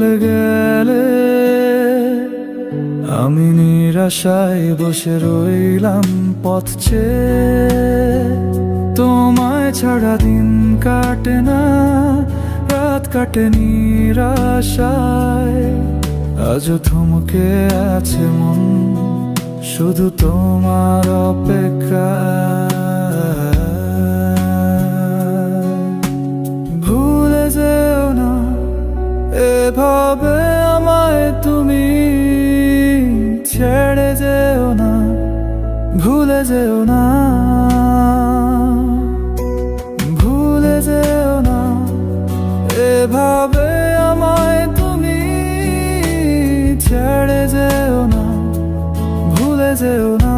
চলে গেলে আমি নিরাশায় বসে রইলাম পথ চেয়ে। তোমায় ছাড়া দিন কাটে না, রাত কাটে নিরাশায়। আজও থমকে আছে মন শুধু তোমার অপেক্ষায়। ভুলে যেও না এভাবে আমায় তুমি, ছেড়ে যেও না, ভুলে যেও না, ভুলে যেও না এভাবে আমায় তুমি, ছেড়ে যেও না, ভুলে যেও না।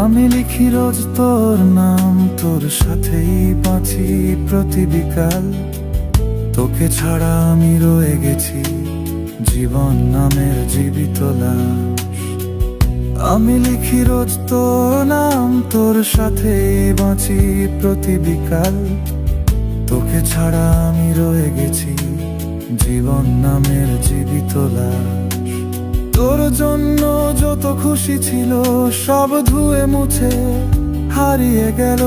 আমি লিখি রোজ তোর নাম, তোর সাথেই বাঁচি প্রতি বিকাল। তোকে ছাড়া আমি রয়ে গেছি জীবন নামের জীবিত লাশ। আমি লিখি রোজ তোর নাম, তোর সাথেই বাঁচি প্রতি বিকাল। তোকে ছাড়া আমি রয়ে গেছি জীবন নামের জীবিত লাশ। তোর জন্য যত খুশি ছিল সব ধুয়ে মুছে হারিয়ে গেল।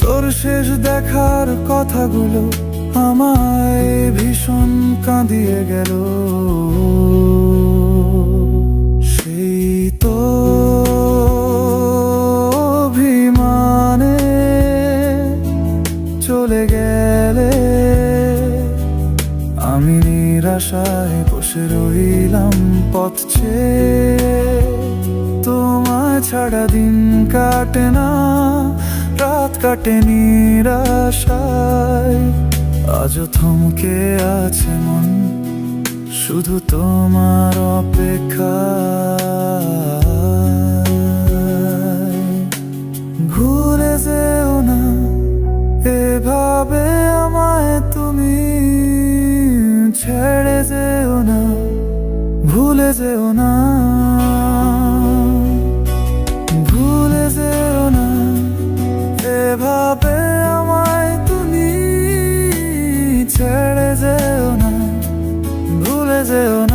তোর শেষ দেখার কথাগুলো আমায় ভীষণ কাঁদিয়ে গেল। সেই তো অভিমানে চলে গেলে আমি নিরাশায় বসে রইলাম পথ চেয়ে। তোমায় ছাড়া দিন কাটে না, রাত কাটে নিরাশায়। আজও থমকে আছে মন শুধু তোমার অপেক্ষায়। ভুলে যেও না এভাবে আমায় তুমি, ছেড়ে যেও না, ভুলে যেও না, ভুলে যেও না এভাবে আমায় তুমি, ছেড়ে যেও না, ভুলে যেও না।